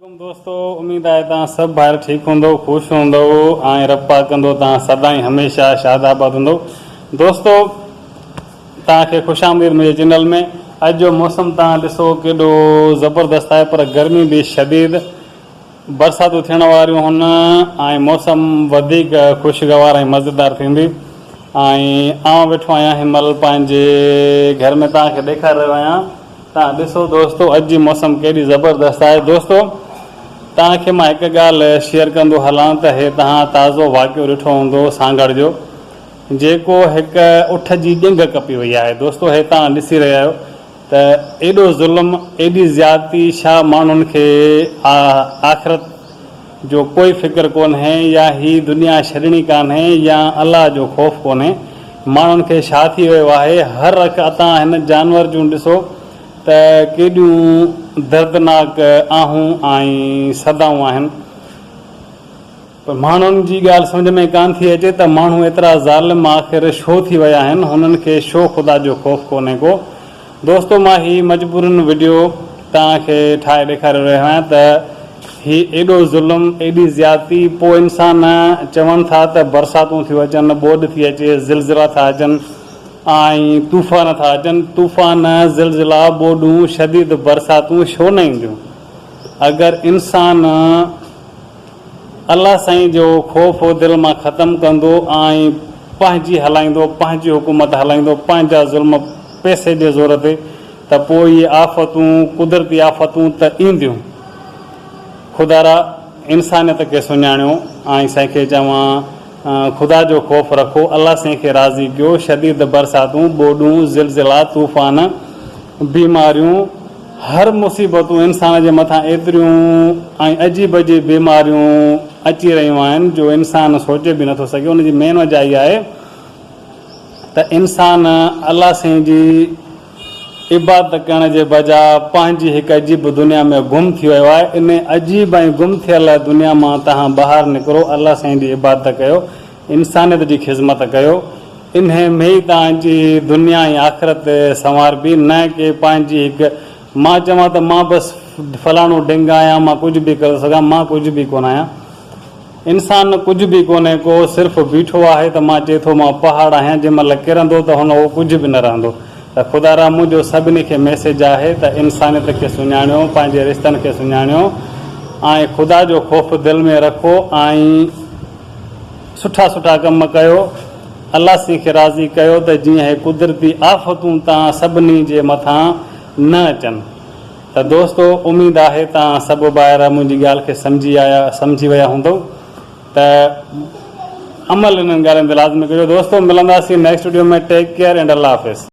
दोस्तों उम्मीद है तव्हां सभु ॿाहिरि ठीकु हूंदव ख़ुशि हूंदव ऐं रपा कंदो तव्हां सदाईं हमेशह शादाबाद हूंदव। दोस्तों तव्हांखे ख़ुशि आमदीद मुंहिंजे चैनल में। अॼु जो मौसम तव्हां ॾिसो केॾो ज़बरदस्त आहे, पर गर्मी बि शदीद, बरसातूं थियण वारियूं आहिनि ऐं मौसम वधीक ख़ुशगवार ऐं मज़ेदार थींदी। ऐं आउं वेठो आहियां हिनमहिल पंहिंजे घर में, तव्हांखे ॾेखारे रहियो आहियां। तव्हां ॾिसो दोस्तों अॼु जी मौसम केॾी ज़बरदस्त आहे। दोस्तों तव्हांखे मां हिकु ॻाल्हि शेयर कंदो हलां त हे तव्हां ताज़ो वाक़ियो ॾिठो हूंदो सांगड़ जो, जेको हिकु उठ जी ॼंग कपी वई आहे। दोस्तों हे तव्हां ॾिसी रहिया आहियो त एॾो ज़ुल्म, एॾी ज़्यादती, छा माण्हुनि खे आख़िरत जो कोई फ़िक्र कोन्हे, या ही दुनिया छॾणी कान्हे, या अलाह जो ख़ौफ़ कोन्हे। माण्हुनि खे छा थी वियो आहे, हर रख तव्हां हिन जानवर जूं ॾिसो त केॾियूं दर्दनाक आहूं ऐं सदाऊं आहिनि। पर माण्हुनि जी ॻाल्हि सम्झ में कान थी अचे त माण्हू एतिरा ज़ालिम आख़िर छो थी विया आहिनि, हुननि खे छो ख़ुदा जो ख़ौफ़ कोन्हे को। दोस्तों मां ही मजबूरन वीडियो तव्हांखे ठाहे ॾेखारे रहियो आहियां त ही एॾो ज़ुल्म, एॾी ज़्यादती, पोइ इंसान चवनि था त बरसातूं थियूं अचनि, ॿोॾि थी अचे, ज़िलज़िला था अचनि ऐं तूफ़ान था अचनि। तूफ़ान, ज़िलज़िला, ॿोॾूं, शदीद बरसातूं छो न ईंदियूं? अगरि इंसान अलाह साईं जो ख़ौफ़ दिलि मां ख़तमु कंदो ऐं पंहिंजी हलाईंदो, पंहिंजी हुकूमत हलाईंदो, पंहिंजा ज़ुल्म पैसे जे ज़ोर ते, त पोइ इहे आफ़तूं, कुदरती आफ़तूं त ईंदियूं। ख़ुदारा इंसानियत खे सुञाणियो ऐं साईं खे चवां ख़ुदा जो ख़ौफ़ रखो, अलाह साईं खे राज़ी कयो। शदीद बरसातूं, ॿोॾूं, ज़िलज़िला, तूफ़ान, बीमारियूं, हर मुसीबतूं इंसान जे मथां एतिरियूं ऐं अजीब अजीब बीमारियूं अची रहियूं आहिनि जो इंसान सोचे बि नथो सघे। उनजी मेन वजह इहा आहे त इंसान अलाह साईं जी इबादत करण जे बजाय पंहिंजी हिकु अजीब दुनिया में गुम थी वियो आहे। इन अजीब ऐं गुम थियल दुनिया मां तव्हां ॿाहिरि निकिरो, अलाह साईं जी इबादत कयो, इंसानियत जी ख़िदमत कयो। इन में ई तव्हांजी दुनिया ऐं आख़िरत संवारबी, न कि पंहिंजी हिकु मां चवां त मां बसि फलाणो ढिंग आहियां, मां कुझु बि करे सघां, मां कुझु बि कोन आहियां। इंसान कुझु बि कोन्हे को, सिर्फ़ु बीठो आहे त मां चए थो मां पहाड़ आहियां, जंहिं महिल किरंदो त हुन उहो कुझु बि न रहंदो। त ख़ुदा मुंहिंजो सभिनी खे मैसेज आहे त इंसानियत खे सुञाणियो, पंहिंजे रिश्तनि खे सुञाणियो ऐं ख़ुदा जो ख़ौफ़ दिलि में रखो ऐं सुठा सुठा कम कयो, अलाह साईं खे राज़ी कयो त जीअं हे कुदरती आफ़तूं तव्हां सभिनी जे मथां न अचनि। त दोस्तों उमेदु आहे तव्हां सभु ॿाहिरि मुंहिंजी ॻाल्हि खे सम्झी विया हूंदव त अमल इन्हनि ॻाल्हियुनि ते लाज़मी कजो। दोस्तों मिलंदासीं नेक्स्ट वीडियो में। टेक केयर एंड अल्लाह हाफ़िज़।